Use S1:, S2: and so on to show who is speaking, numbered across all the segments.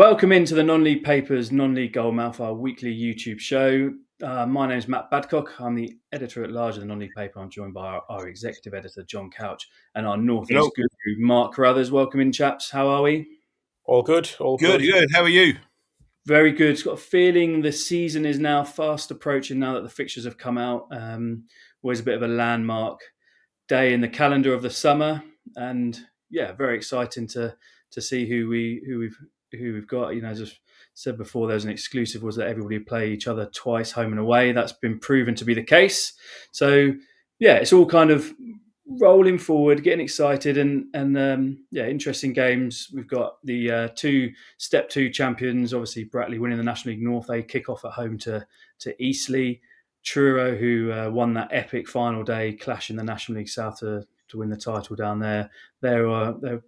S1: Welcome into the Non-League Papers, Non-League GOALMOUTH, our weekly YouTube show. My name is Matt Badcock. I'm the editor-at-large of the Non-League Paper. I'm joined by our executive editor, John Couch, and our North
S2: Hello.
S1: East guru, Mark Carruthers. Welcome in, chaps. How are we?
S3: All good, all
S2: Good,
S3: good.
S2: good. How are you?
S1: Very good. It's got a feeling the season is now fast approaching now that the fixtures have come out. Always a bit of a landmark day in the calendar of the summer, and yeah, very exciting to see who we've got. You know, as I said before, there's an exclusive was that everybody play each other twice, home and away. That's been proven to be the case. So yeah, it's all kind of rolling forward, getting excited, and yeah, interesting games. We've got the two Step 2 champions, obviously Bratley winning the National League North. They kick off at home to Eastleigh. Truro, who won that epic final day clash in the National League South to win the title down there. They've got a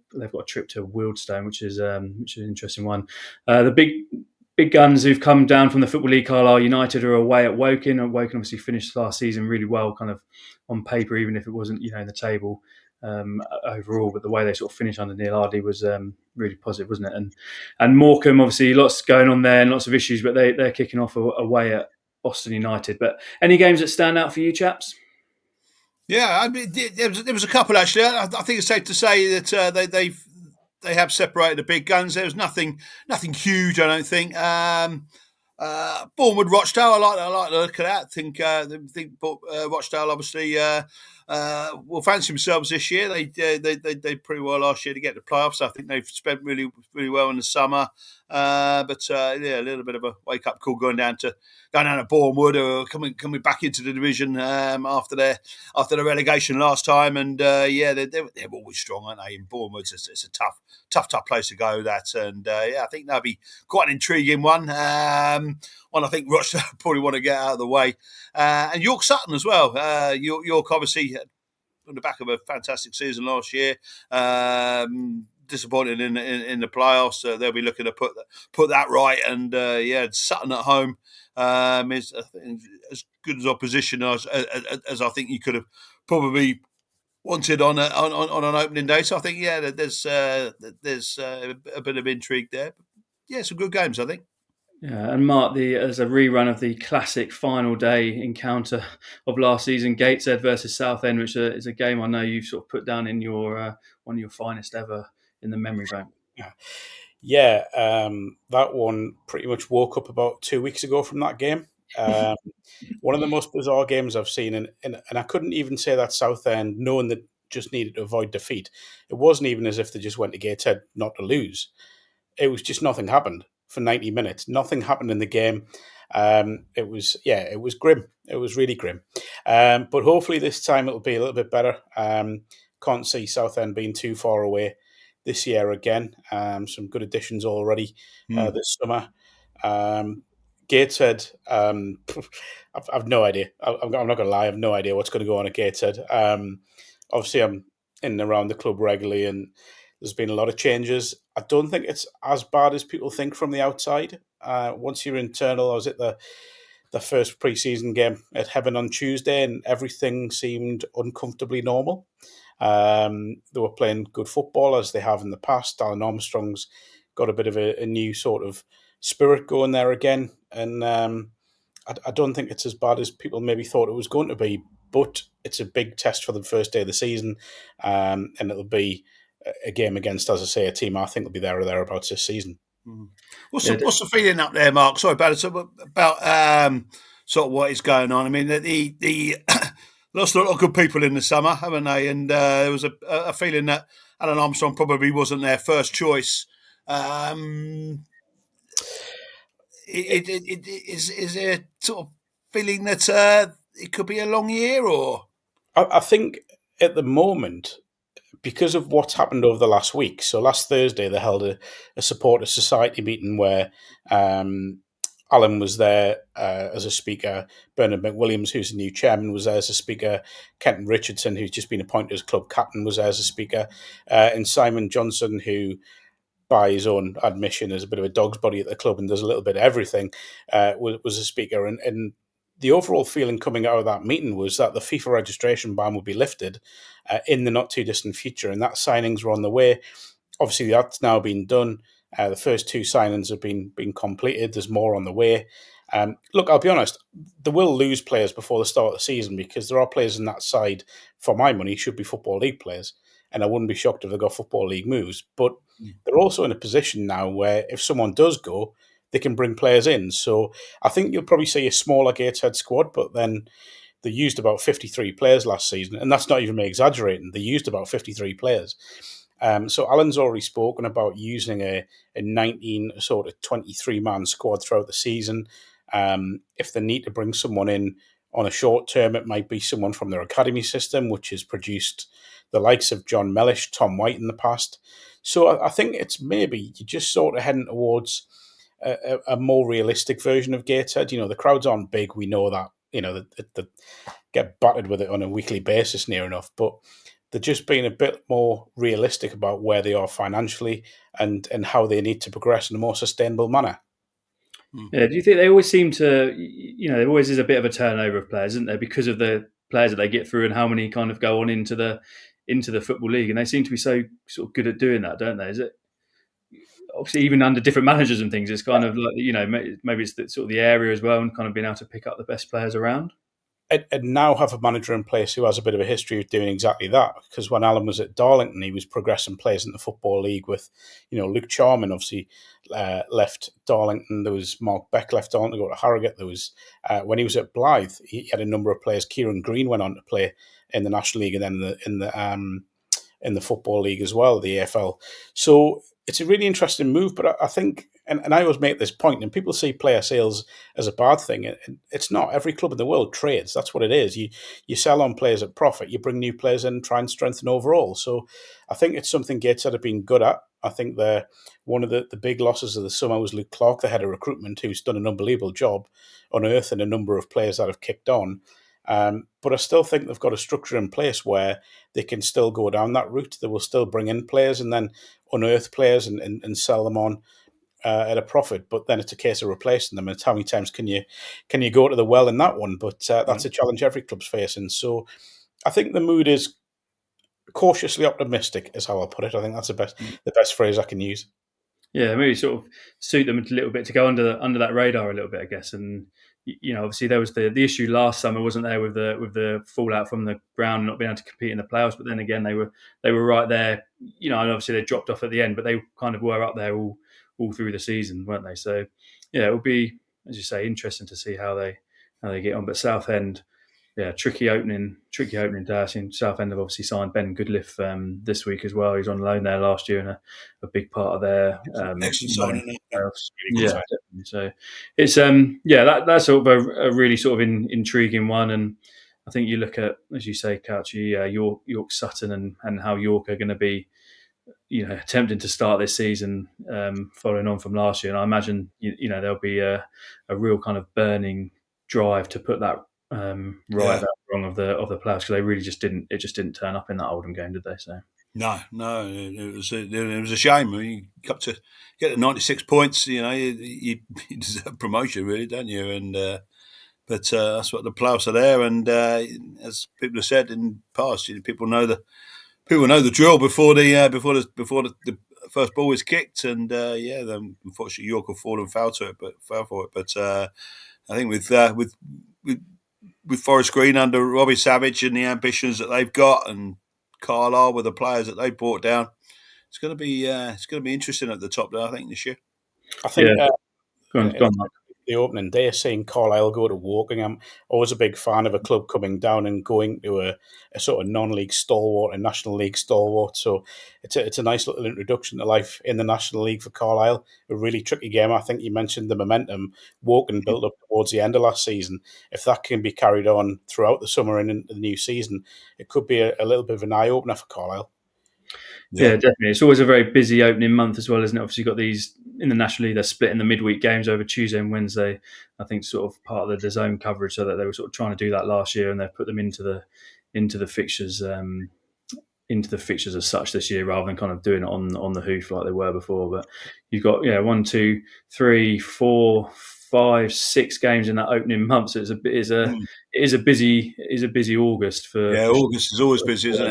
S1: trip to Wealdstone, which is an interesting one. The big guns who've come down from the Football League, Carlisle United, are away at Woking. And Woking obviously finished last season really well, kind of on paper, even if it wasn't in the table overall. But the way they sort of finished under Neil Ardley was really positive, wasn't it? And Morecambe, obviously, lots going on there and lots of issues, but they're kicking off away at Boston United. But any games that stand out for you, chaps?
S2: Yeah, I mean, there was a couple actually. I think it's safe to say that they have separated the big guns. There was nothing huge, I don't think. Bournemouth Rochdale, I like the look of that. I think Rochdale obviously will fancy themselves this year. They did pretty well last year to get the playoffs. I think they've spent really well in the summer. But yeah, a little bit of a wake up call going down to Bournemouth, or coming back into the division after the relegation last time. And yeah, they're always strong, aren't they? In Bournemouth, it's a tough place to go. And yeah, I think that'll be quite an intriguing one. One I think Rochdale probably want to get out of the way, and York Sutton as well. York obviously on the back of a fantastic season last year. Disappointed in the playoffs. They'll be looking to put that right. And yeah, Sutton at home is as good as opposition as I think you could have probably wanted on an opening day. So I think yeah, there's a bit of intrigue there. But yeah, some good games, I think.
S1: Yeah, and Mark, as a rerun of the classic final day encounter of last season, Gateshead versus Southend, which is a game I know you've sort of put down in your one of your finest ever in the memory bank.
S3: Yeah, that one pretty much woke up about 2 weeks ago from that game. One of the most bizarre games I've seen, and I couldn't even say that Southend, knowing that just needed to avoid defeat. It wasn't even as if they just went to Gateshead not to lose. It was just nothing happened for 90 minutes. Nothing happened in the game. It was grim. It was really grim. But hopefully this time it'll be a little bit better. Can't see Southend being too far away this year again. Some good additions already this summer. Gateshead, I've no idea. I'm not going to lie, I have no idea what's going to go on at Gateshead. Obviously, I'm in and around the club regularly, and there's been a lot of changes. I don't think it's as bad as people think from the outside. Once you're internal, I was at the first pre-season game at Heaven on Tuesday, and everything seemed uncomfortably normal. They were playing good football as they have in the past. Alan Armstrong's got a bit of a new sort of spirit going there again, and I don't think it's as bad as people maybe thought it was going to be. But it's a big test for the first day of the season, and it'll be a game against, as I say, a team I think will be there or thereabouts this season.
S2: What's the feeling up there, Mark? Sorry about it. About sort of what is going on. I mean, the lost a lot of good people in the summer, haven't they? And there was a feeling that Alan Armstrong probably wasn't their first choice. Is there a sort of feeling that it could be a long year, or?
S3: I think at the moment, because of what's happened over the last week. So last Thursday they held a supporter society meeting where Alan was there as a speaker. Bernard McWilliams, who's the new chairman, was there as a speaker. Kenton Richardson, who's just been appointed as club captain, was there as a speaker. And Simon Johnson, who by his own admission is a bit of a dog's body at the club and does a little bit of everything, was a speaker. And the overall feeling coming out of that meeting was that the FIFA registration ban would be lifted in the not too distant future, and that signings were on the way. Obviously, that's now been done. The first 2 signings have been completed. There's more on the way. Look, I'll be honest, they will lose players before the start of the season because there are players in that side, for my money, should be Football League players. And I wouldn't be shocked if they got Football League moves. But they're also in a position now where if someone does go, they can bring players in. So I think you'll probably see a smaller Gateshead squad, but then they used about 53 players last season. And that's not even me exaggerating. They used about 53 players. So Alan's already spoken about using a 19 sort of 23-man squad throughout the season. If they need to bring someone in on a short term, it might be someone from their academy system, which has produced the likes of John Mellish, Tom White in the past. So I think it's maybe you're just sort of heading towards a more realistic version of Gateshead. You know, the crowds aren't big. We know that. You know, they get battered with it on a weekly basis near enough. But they're just being a bit more realistic about where they are financially and how they need to progress in a more sustainable manner.
S1: Yeah, do you think they always seem to, there always is a bit of a turnover of players, isn't there, because of the players that they get through and how many kind of go on into the Football League, and they seem to be so sort of good at doing that, don't they? Is it obviously even under different managers and things? It's kind of like maybe it's sort of the area as well, and kind of being able to pick up the best players around.
S3: And now have a manager in place who has a bit of a history of doing exactly that. Because when Alan was at Darlington, he was progressing players in the Football League with, Luke Charman obviously left Darlington. There was Mark Beck left Darlington to go to Harrogate. There was, when he was at Blyth, he had a number of players. Kieran Green went on to play in the National League and then in the Football League as well, the AFL. So it's a really interesting move, but I think, and I always make this point, and people see player sales as a bad thing. It's not. Every club in the world trades. That's what it is. You sell on players at profit. You bring new players in, try and strengthen overall. So I think it's something Gateshead have been good at. I think one of the big losses of the summer was Luke Clark, the head of recruitment, who's done an unbelievable job unearthing a number of players that have kicked on. But I still think they've got a structure in place where they can still go down that route. They will still bring in players and then unearth players and sell them on at a profit. But then it's a case of replacing them. And how many times can you go to the well in that one? But that's a challenge every club's facing. So I think the mood is cautiously optimistic, is how I'll put it. I think that's the best phrase I can use.
S1: Yeah, maybe sort of suit them a little bit to go under that radar a little bit, I guess. And obviously there was the issue last summer, wasn't there, with the fallout from the ground and not being able to compete in the playoffs. But then again, they were right there. And obviously they dropped off at the end, but they kind of were up there all through the season, weren't they? So yeah, it will be, as you say, interesting to see how they get on. But Southend, yeah, tricky opening day. I seen Southend have obviously signed Ben Goodliff this week as well. He's on loan there last year and a big part of their
S2: excellent signing.
S1: Yeah, definitely. So it's that's sort of a really sort of intriguing one. And I think you look at, as you say, Couchy, York Sutton and how York are going to be, attempting to start this season following on from last year. And I imagine there'll be a real kind of burning drive to put that that wrong of the playoffs, because they really just didn't turn up in that Oldham game, did they? So
S2: no, it was a shame. I mean, you got to get to 96 points. You deserve promotion, really, don't you? And but that's what the playoffs are there. And as people have said in the past, people know the drill before the first ball is kicked. And then unfortunately York have fallen foul for it. But I think with Forest Green under Robbie Savage and the ambitions that they've got, and Carlisle with the players that they brought down, it's going to be interesting at the top there, I think, this year.
S3: I think
S1: go on.
S3: The opening day, seeing Carlisle go to Woking, I'm always a big fan of a club coming down and going to a sort of non-league stalwart, a National League stalwart. So it's a nice little introduction to life in the National League for Carlisle. A really tricky game. I think you mentioned the momentum Woking built up towards the end of last season. If that can be carried on throughout the summer and into the new season, it could be a little bit of an eye-opener for Carlisle.
S1: Yeah, definitely. It's always a very busy opening month as well, isn't it? Obviously, you've got these in the National League. They're splitting the midweek games over Tuesday and Wednesday. I think sort of part of the DAZN coverage, so that they were sort of trying to do that last year, and they've put them into the fixtures as such this year, rather than kind of doing it on the hoof like they were before. But you've got 1, 2, 3, 4, 5, 6 games in that opening month. So it is a busy August for.
S2: Yeah, August is always busy, isn't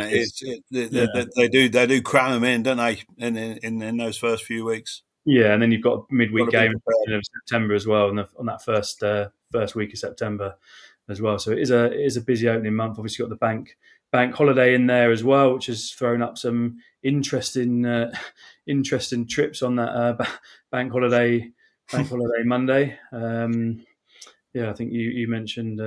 S2: it? They do cram them in, don't they? In those first few weeks.
S1: Yeah, and then you've got a midweek
S2: Got to be
S1: game
S2: prepared.
S1: in September as well, on that first week of September as well. So it is a busy opening month. Obviously, got the bank holiday in there as well, which has thrown up some interesting trips on that bank holiday Monday. Yeah, I think you mentioned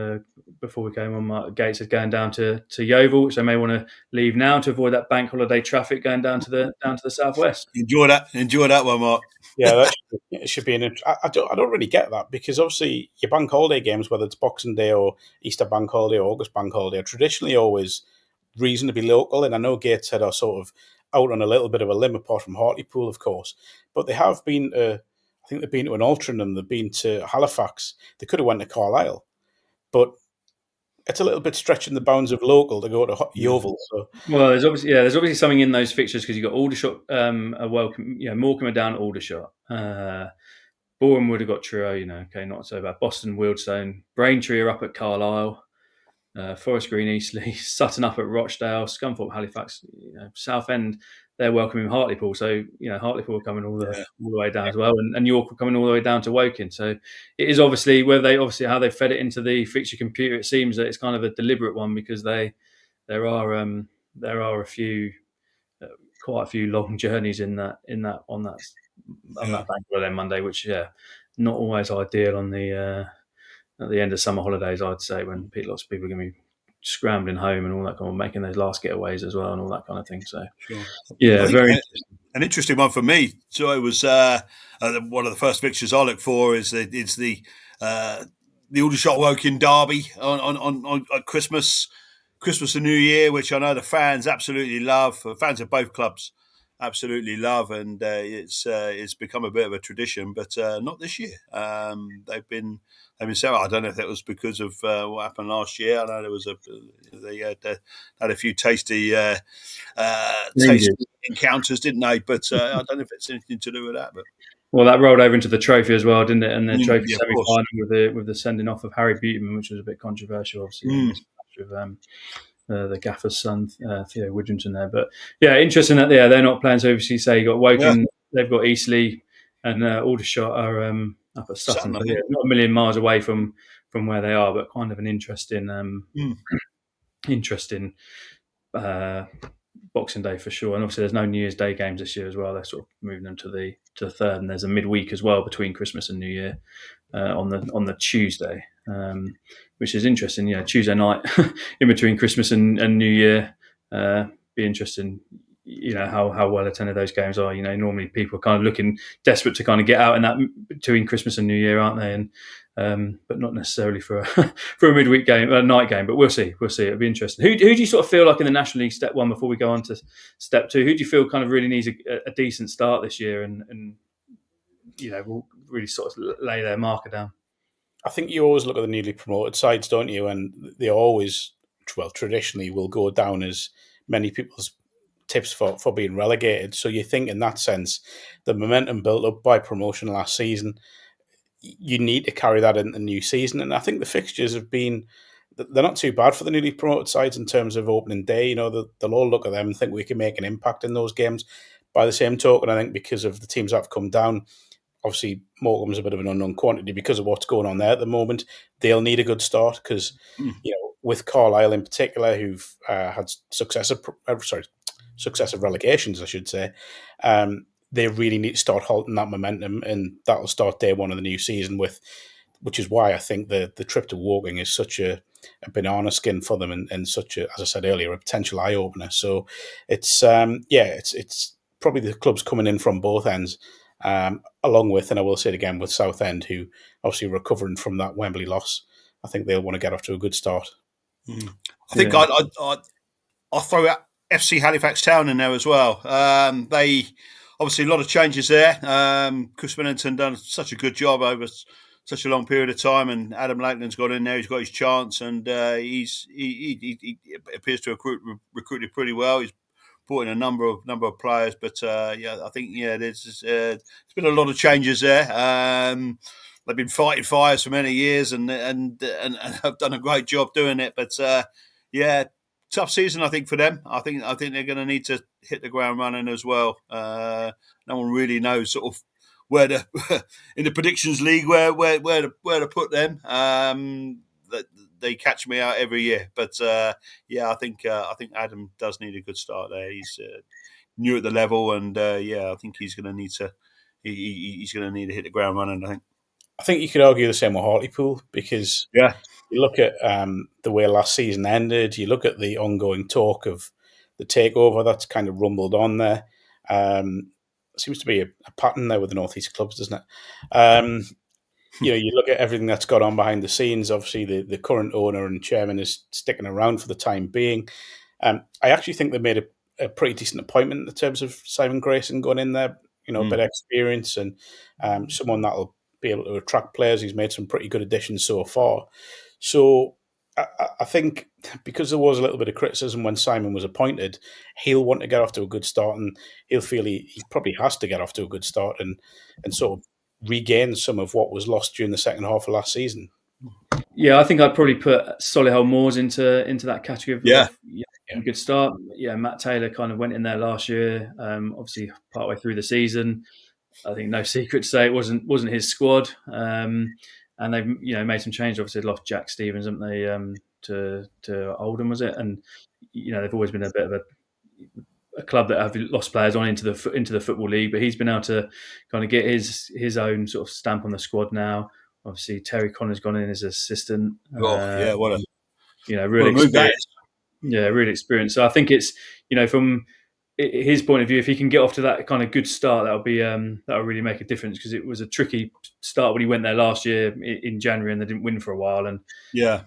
S1: before we came on, Mark, Gateshead going down to Yeovil, which they may want to leave now to avoid that bank holiday traffic going down to the southwest.
S2: Enjoy that one, Mark.
S3: Yeah, it should be an. I don't really get that because obviously your bank holiday games, whether it's Boxing Day or Easter bank holiday or August bank holiday, are traditionally always reasonably local. And I know Gateshead are sort of out on a little bit of a limb, apart from Hartlepool, of course, but they have been. I think they've been to an Altrincham, they've been to Halifax. They could have went to Carlisle, but it's a little bit stretching the bounds of local to go to
S2: Yeah.
S3: Yeovil. So
S1: Well, there's obviously something in those fixtures because you've got Aldershot, a welcome, Morecambe are down at Aldershot. Boreham would have got Truro, okay, not so bad. Boston, Wealdstone, Braintree are up at Carlisle, Forest Green, Eastleigh, Sutton up at Rochdale, Scunthorpe, Halifax, Southend. They're welcoming Hartlepool, so Hartlepool are coming all the way down as well, and York are coming all the way down to Woking. So it is obviously how they fed it into the fixture computer. It seems that it's kind of a deliberate one because there are quite a few long journeys on that bank holiday Monday, which not always ideal on the at the end of summer holidays. I'd say when lots of people are going to be scrambling home and all that kind of making those last getaways as well and all that kind of thing. So
S2: Sure. I
S1: yeah,
S2: think
S1: very interesting.
S2: an interesting one for me. So it was one of the first fixtures I look for is the Aldershot Woking derby on Christmas and New Year, which I know the fans absolutely love. Fans of both clubs absolutely love, and it's become a bit of a tradition. But not this year. They've been so. I don't know if that was because of what happened last year. I know they had a few tasty
S1: Indeed.
S2: encounters, didn't they? But I don't know if it's anything to do with that. But
S1: Well, that rolled over into the trophy as well, didn't it? And the trophy
S2: yeah, of course.
S1: semi-final with the sending off of Harry Buteman, which was a bit controversial, obviously, in this match with the gaffer's son, Theo Widrington there. But yeah, interesting that they're not playing. So obviously, say you got
S2: Yeah,
S1: Woking, they've got Eastleigh, and Aldershot are up at Sutton.
S2: Sutton, I
S1: So yeah,
S2: think.
S1: not a million miles away from where they are, but kind of an interesting interesting uh, Boxing Day for sure. And obviously, there's no New Year's Day games this year as well. They're sort of moving them to the third, and there's a midweek as well between Christmas and New Year on the Tuesday, which is interesting. Tuesday night in between Christmas and New Year, be interesting. How well attended those games are. Normally people are kind of looking desperate to kind of get out in that between Christmas and New Year, aren't they? And but not necessarily for for a midweek game, a night game. But we'll see. It'll be interesting. Who do you sort of feel like in the National League step one before we go on to step two? Who do you feel kind of really needs a decent start this year and will really sort of lay their marker down?
S3: I think you always look at the newly promoted sides, don't you? And they always, well, traditionally will go down as many people's tips for being relegated. So you think in that sense, the momentum built up by promotion last season, you need to carry that in the new season. And I think the fixtures have been, they're not too bad for the newly promoted sides in terms of opening day. They'll all look at them and think we can make an impact in those games. By the same token, I think because of the teams that have come down, obviously Morecambe's a bit of an unknown quantity because of what's going on there at the moment. They'll need a good start because, with Carlisle in particular, who've had successive relegations, I should say, they really need to start halting that momentum, and that'll start day one of the new season which is why I think the trip to Woking is such a banana skin for them and such a, as I said earlier, a potential eye opener. So it's it's probably the clubs coming in from both ends. Along with, and I will say it again, with Southend, who obviously recovering from that Wembley loss, I think they'll want to get off to a good start.
S2: I think I'll throw out FC Halifax Town in there as well. They obviously a lot of changes there. Chris Millington done such a good job over such a long period of time, and Adam Lakeland's got in there. He's got his chance, and he appears to have recruited pretty well. He's brought in a number of players, but I think there's been a lot of changes there. They've been fighting fires for many years, and have done a great job doing it. But tough season I think for them. I think they're going to need to hit the ground running as well. No one really knows sort of where to in the predictions league where to put them. They catch me out every year, but yeah, I think Adam does need a good start there. He's new at the level, and yeah, I think he's going to need to he's going to need to hit the ground running.
S3: I think you could argue the same with Hartlepool, because
S2: Yeah,
S3: you look at the way last season ended. You look at the ongoing talk of the takeover that's kind of rumbled on there. Seems to be a pattern there with the North East clubs, doesn't it? You look at everything that's gone on behind the scenes. Obviously, the current owner and chairman is sticking around for the time being. I actually think they made a pretty decent appointment in terms of Simon Grayson going in there. A bit of experience and someone that'll be able to attract players. He's made some pretty good additions so far. So I think because there was a little bit of criticism when Simon was appointed, he'll want to get off to a good start, and he'll feel he probably has to get off to a good start and sort of regain some of what was lost during the second half of last season.
S1: Yeah, I think I'd probably put Solihull Moors into that category of good start. Yeah, Matt Taylor kind of went in there last year, obviously partway through the season. I think no secret to say it wasn't his squad, and they've made some changes. Obviously, they lost Jack Stevens, haven't they, to Oldham, was it? And they've always been a bit of a club that have lost players on into the football league, but he's been able to kind of get his own sort of stamp on the squad now. Obviously, Terry Connor's gone in as assistant.
S2: yeah, what a
S1: really
S2: move that is.
S1: Yeah, really experienced. So I think it's from his point of view, if he can get off to that kind of good start, that'll really make a difference, because it was a tricky start when he went there last year in January and they didn't win for a while. And
S2: yeah,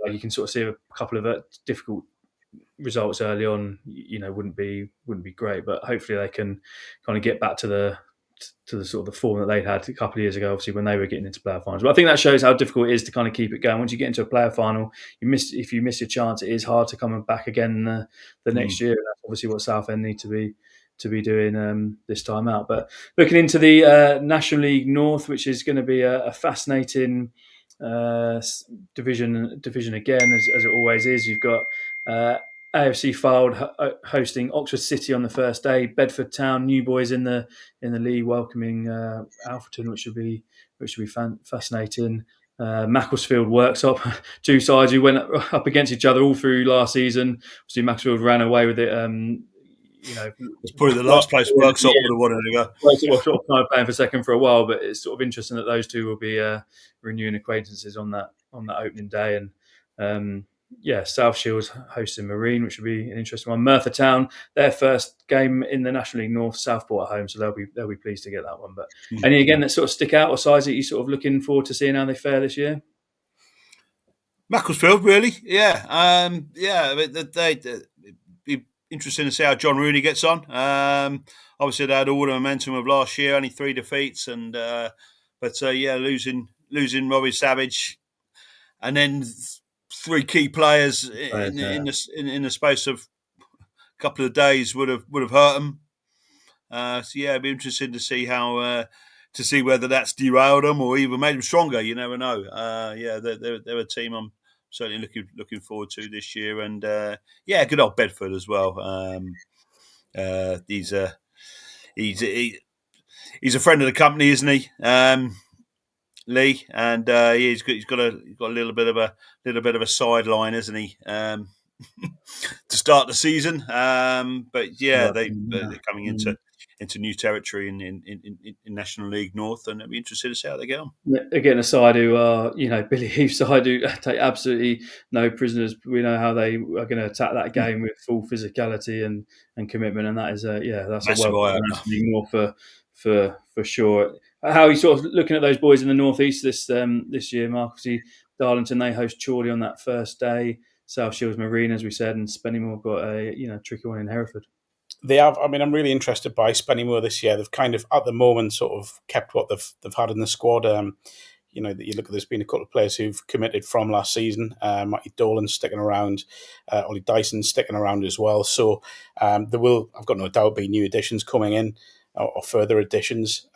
S1: you can sort of see a couple of difficult results early on. Wouldn't be great, but hopefully they can kind of get back to the sort of the form that they'd had a couple of years ago, obviously when they were getting into playoff finals. But I think that shows how difficult it is to kind of keep it going. Once you get into a playoff final, if you miss your chance, it is hard to come back again the next year. And that's obviously what Southend need to be doing this time out. But looking into the National League North, which is going to be a fascinating division again, as it always is. You've got AFC Fylde hosting Oxford City on the first day, Bedford Town, New Boys in the league welcoming Alfreton, which should be fascinating. Macclesfield Worksop, two sides who went up against each other all through last season. Obviously, Macclesfield ran away with it.
S2: It's probably the last place Worksop would have wanted to go.
S1: Worksop sort of kind of playing for second for a while, but it's sort of interesting that those two will be renewing acquaintances on that opening day. And South Shields hosting Marine, which will be an interesting one. Merthyr Town, their first game in the National League North, Southport at home, so they'll be pleased to get that one. But any again that sort of stick out, or sides that you sort of looking forward to seeing how they fare this year?
S2: Macclesfield, really, yeah, They'd be interesting to see how John Rooney gets on. Obviously, they had all the momentum of last year, only 3 defeats, and losing Robbie Savage, and then 3 key players in the space of a couple of days would have hurt them. It'd be interesting to see how to see whether that's derailed them or even made them stronger. You never know. They're a team I'm certainly looking forward to this year, and good old Bedford as well. He's a friend of the company, isn't he? Lee, and he's got a little bit of a sideline, isn't he? To start the season, they're coming into new territory in National League North, and it'll be interesting to see how they get on.
S1: Again, a side who are Billy Heath's side who take absolutely no prisoners. We know how they are going to attack that game with full physicality and commitment, and that is that's a welcome National League North for sure. How are you sort of looking at those boys in the northeast this year, Mark? Obviously, Darlington, they host Chorley on that first day. South Shields Marine, as we said, and Spennymoor got a tricky one in Hereford.
S3: They have. I mean, I'm really interested by Spennymoor this year. They've kind of, at the moment, sort of kept what they've had in the squad. You look at, there's been a couple of players who've committed from last season. Matty Dolan's sticking around. Ollie Dyson's sticking around as well. So there will, I've got no doubt, be new additions coming in or further additions.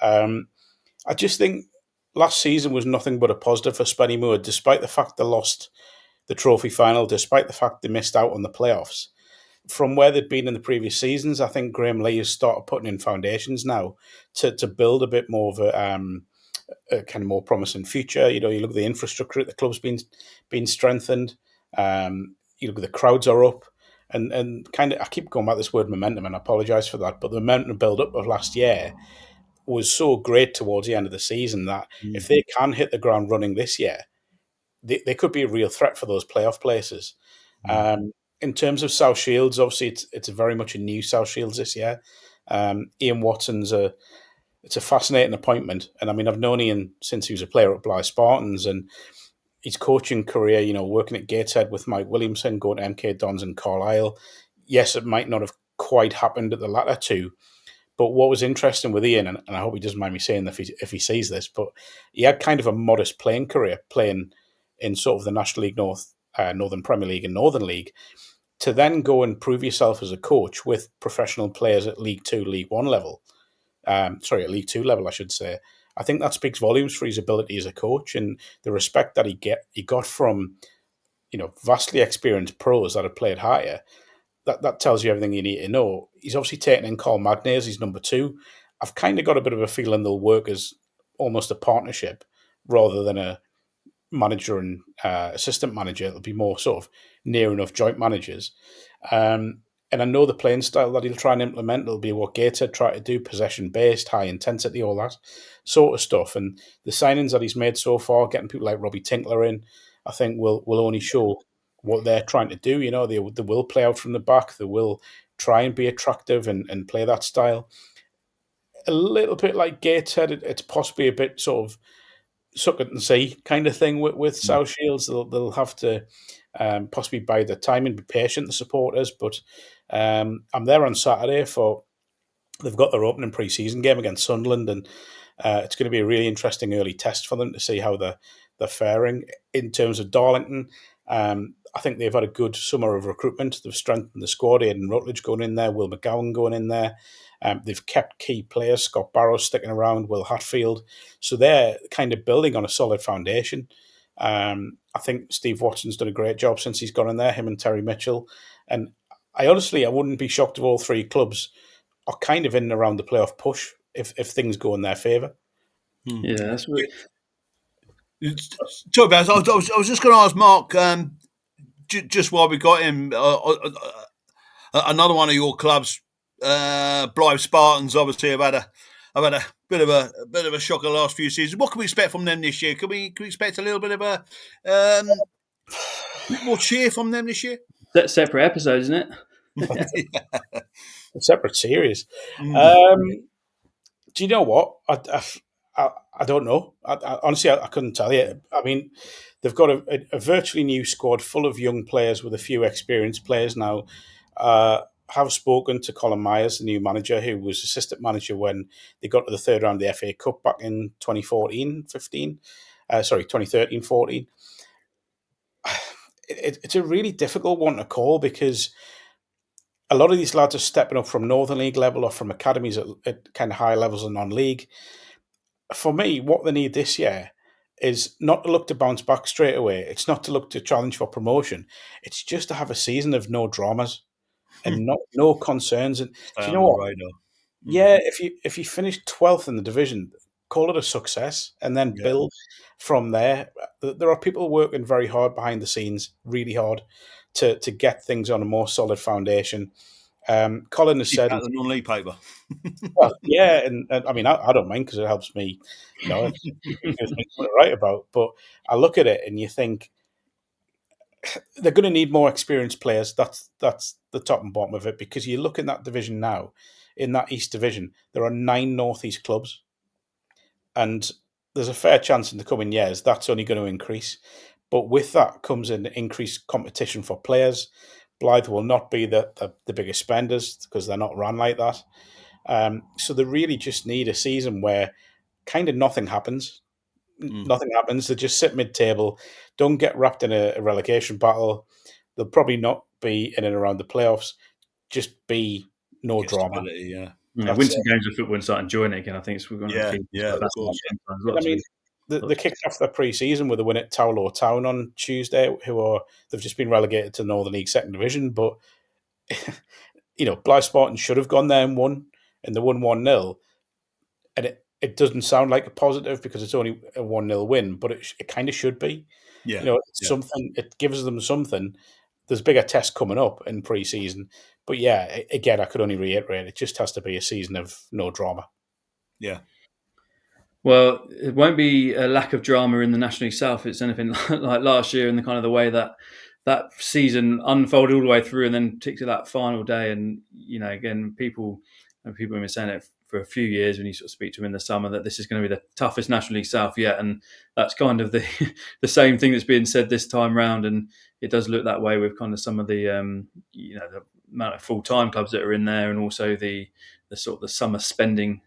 S3: I just think last season was nothing but a positive for Spennymoor, despite the fact they lost the trophy final, despite the fact they missed out on the playoffs. from where they've been in the previous seasons, I think Graham Lee has started putting in foundations now to build a bit more of a kind of more promising future. You look at the infrastructure at the club's been strengthened. You look at the crowds are up, and kind of I keep going back to this word momentum, and I apologise for that, but the momentum build up of last year was so great towards the end of the season that if they can hit the ground running this year, they could be a real threat for those playoff places. In terms of South Shields, obviously it's very much a new South Shields this year. Ian Watson's it's a fascinating appointment, and I mean I've known Ian since he was a player at Blythe Spartans, and his coaching career, working at Gateshead with Mike Williamson, going to MK Dons and Carlisle. Yes, it might not have quite happened at the latter two, but what was interesting with Ian, and I hope he doesn't mind me saying that if he sees this, but he had kind of a modest playing career, playing in sort of the National League North, Northern Premier League and Northern League, to then go and prove yourself as a coach with professional players at League Two, League One level. At League Two level, I should say. I think that speaks volumes for his ability as a coach and the respect that he got from, vastly experienced pros that have played higher. That tells you everything you need to know. He's obviously taken in Carl Magnay as his number two. I've kind of got a bit of a feeling they'll work as almost a partnership rather than a manager and assistant manager. It'll be more sort of near enough joint managers. And I know the playing style that he'll try and implement will be what Gateshead try to do, possession-based, high intensity, all that sort of stuff. And the signings that he's made so far, getting people like Robbie Tinkler in, I think will only show what they're trying to do. They will play out from the back. They will try and be attractive and play that style. A little bit like Gateshead, it's possibly a bit sort of suck it and see kind of thing with South Shields. They'll have to possibly bide their time and be patient, the supporters. But I'm there on Saturday they've got their opening pre-season game against Sunderland, and it's going to be a really interesting early test for them to see how they're faring. In terms of Darlington, I think they've had a good summer of recruitment. They've strengthened the squad. Aidan Rutledge going in there, Will McGowan going in there. They've kept key players, Scott Barrows sticking around, Will Hatfield. So they're kind of building on a solid foundation. I think Steve Watson's done a great job since he's gone in there, him and Terry Mitchell. And I wouldn't be shocked if all three clubs are kind of in and around the playoff push if things go in their favour.
S1: Yeah, that's what.
S2: Sorry, Baz, I was just going to ask Mark, just while we got him, another one of your clubs, Blythe Spartans, obviously have had a bit of a shock the last few seasons. What can we expect from them this year? Can we expect a little bit of a more cheer from them this year?
S1: That's separate episodes, isn't
S2: it?
S3: A separate series. Do you know what? I don't know. Honestly, I couldn't tell you. I mean, they've got a virtually new squad full of young players with a few experienced players now. Have spoken to Colin Myers, the new manager, who was assistant manager when they got to the third round of the FA Cup back in 2013-14. It's a really difficult one to call because a lot of these lads are stepping up from Northern League level or from academies at kind of high levels of non-league. For me, what they need this year is not to look to bounce back straight away. It's not to look to challenge for promotion. It's just to have a season of no dramas and no concerns. And do you know what? Yeah, if you finish 12th in the division, call it a success and then build from there. There are people working very hard behind the scenes, really hard, to get things on a more solid foundation. Colin has said
S2: the non-league paper.
S3: Well, yeah, and I mean, I don't mind because it helps me, it gives me something to write about. But I look at it and you think they're going to need more experienced players. That's the top and bottom of it because you look in that division now, in that East Division, there are 9 Northeast clubs, and there's a fair chance in the coming years that's only going to increase. But with that comes an increased competition for players. Blythe will not be the biggest spenders because they're not run like that. So they really just need a season where kind of nothing happens. Nothing happens. They just sit mid-table, don't get wrapped in a relegation battle. They'll probably not be in and around the playoffs. Just be no drama.
S1: Win some games of football and start enjoying it again. I think it's we're going to keep.
S2: Of course.
S3: I mean, they kicked off their pre-season with a win at Towlow Town on Tuesday. They've just been relegated to Northern League Second Division, but Blythe Spartan should have gone there and won, and they won 1-0. And it doesn't sound like a positive because it's only a 1-0 win, but it kind of should be.
S2: Yeah.
S3: It's something. It gives them something. There's bigger tests coming up in pre-season, but yeah, again, I could only reiterate, it just has to be a season of no drama.
S2: Yeah.
S1: Well, it won't be a lack of drama in the National League South. It's anything like last year, and the kind of the way that season unfolded all the way through, and then particularly that final day. And again, people have been saying it for a few years when you sort of speak to them in the summer that this is going to be the toughest National League South yet, and that's kind of the the same thing that's being said this time round, and it does look that way with kind of some of the the amount of full time clubs that are in there, and also the sort of the summer spending,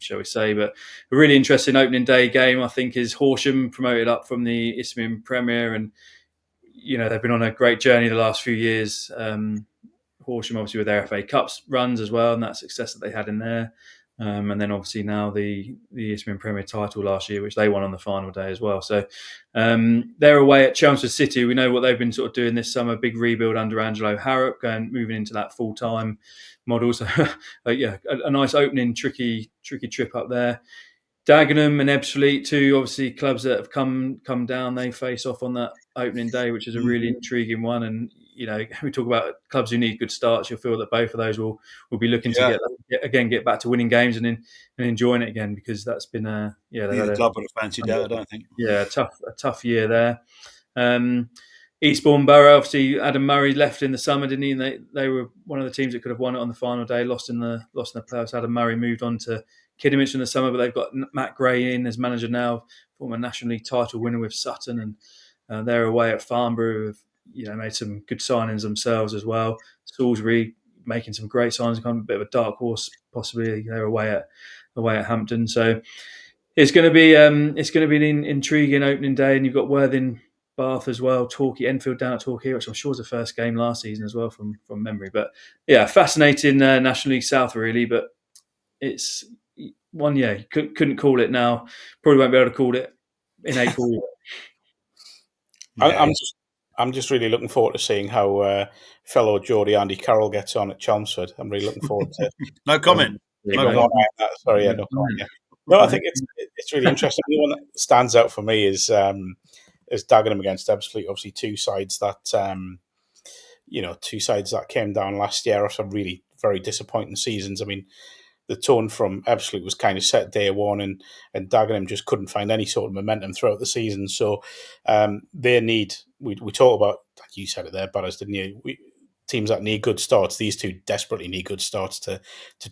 S1: shall we say. But a really interesting opening day game, I think, is Horsham, promoted up from the Isthmian Premier, and they've been on a great journey the last few years. Horsham, obviously, with their FA Cups runs as well, and that success that they had in there. And then obviously now the Isthmian Premier title last year, which they won on the final day as well. So they're away at Chelmsford City. We know what they've been sort of doing this summer, big rebuild under Angelo Harrop, moving into that full-time model. So a nice opening, tricky trip up there. Dagenham and Ebbsfleet, two obviously clubs that have come down. They face off on that opening day, which is a really intriguing one. And we talk about clubs who need good starts. You'll feel that both of those will be looking to get back to winning games and enjoying it again, because that's been
S2: the club would have fancied that, I don't think.
S1: Yeah, a tough year there. Eastbourne Borough, obviously Adam Murray left in the summer, didn't he? And they were one of the teams that could have won it on the final day, lost in the playoffs. Adam Murray moved on to Kidderminster in the summer, but they've got Matt Gray in as manager now, former National League title winner with Sutton, and they're away at Farnborough, who've made some good signings themselves as well. Salisbury making some great signings, kind of a bit of a dark horse possibly. They're away at Hampton, so it's going to be an intriguing opening day, and you've got Worthing, Bath as well, Torquay, Enfield down at Torquay, which I'm sure was the first game last season as well from memory. But yeah, fascinating National League South really, but it's one, you couldn't call it now. Probably won't be able to call it in April.
S3: I'm just really looking forward to seeing how fellow Geordie Andy Carroll gets on at Chelmsford. I'm really looking forward to.
S2: No comment.
S3: No comment. Yeah. No, I think it's really interesting. The one that stands out for me is Dagenham against Ebbsfleet. Obviously, two sides that came down last year after really very disappointing seasons. I mean, the tone from Ebbsfleet was kind of set day one, and Dagenham just couldn't find any sort of momentum throughout the season. So they need. We talk about, like you said it there, Butters, didn't you? Teams that need good starts. These two desperately need good starts to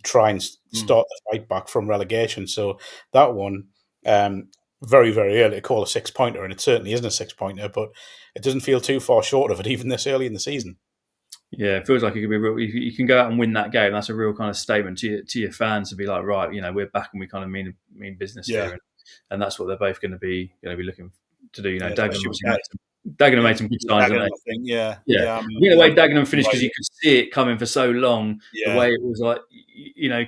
S3: try and start the fight back from relegation. So that one, very, very early to call a 6-pointer, and it certainly isn't a 6-pointer, but it doesn't feel too far short of it even this early in the season.
S1: Yeah, it feels like it could be real. If you can go out and win that game, that's a real kind of statement to your fans to be like, right, we're back and we kind of mean business here, and that's what they're both going to be looking to do. Dagenham made some good signs,
S2: I think. Yeah.
S1: The way Dagenham finished, because you could see it coming for so long. The way it was like,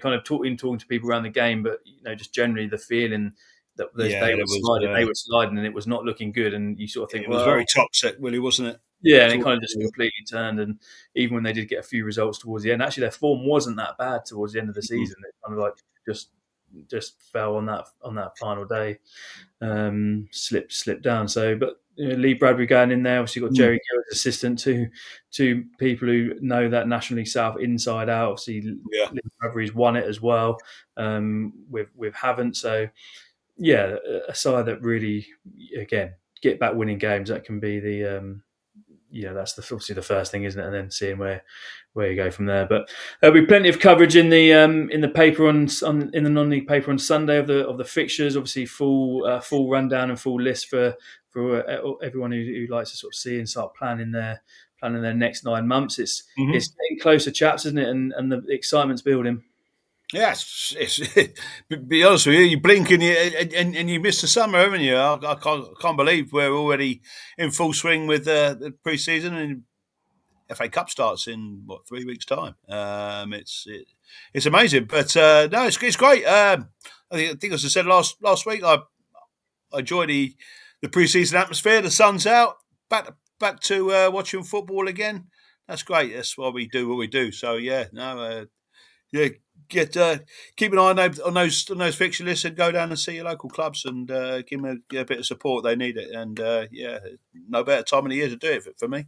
S1: kind of talking to people around the game, but just generally the feeling that they were sliding, and it was not looking good. And you sort of think,
S2: it was very toxic, really, wasn't it?
S1: Yeah, and it kind of just completely turned. And even when they did get a few results towards the end, actually their form wasn't that bad towards the end of the season. It kind of like just fell on that final day, slipped down. So, but Lee Bradbury going in there, obviously got Jerry Gill as assistant to people who know that National League South inside out. Obviously, Lee Bradbury's won it as well with Havant. So, yeah, a side that really, again, get back winning games. That can be the that's obviously the first thing, isn't it? And then seeing where you go from there. But there'll be plenty of coverage in the paper in the non-league paper on Sunday of the fixtures. Obviously, full rundown and full list for everyone who likes to sort of see and start planning their next 9 months. It's getting closer, chaps, isn't it? And the excitement's building.
S2: Yes, be honest with you, you blink and you miss the summer, haven't you? I can't believe we're already in full swing with the pre-season, and FA Cup starts in 3 weeks' time. It's amazing, but no, it's great. I think as I said last week, I enjoy the pre-season atmosphere. The sun's out, back to watching football again. That's great. That's why we do what we do. So yeah, no, yeah, keep an eye on those fixture lists and go down and see your local clubs and give them a bit of support. They need it, and no better time of the year to do it for me.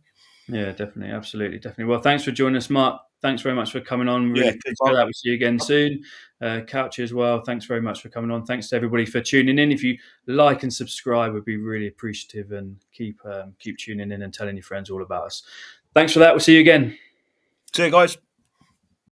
S1: Yeah, definitely, absolutely, definitely. Well, thanks for joining us, Mark. Thanks very much for coming on. Really
S2: Yeah,
S1: appreciate that. We'll see you again soon. Couchy as well. Thanks very much for coming on. Thanks to everybody for tuning in. If you like and subscribe, we'd be really appreciative, and keep tuning in and telling your friends all about us. Thanks for that. We'll see you again.
S2: See you guys.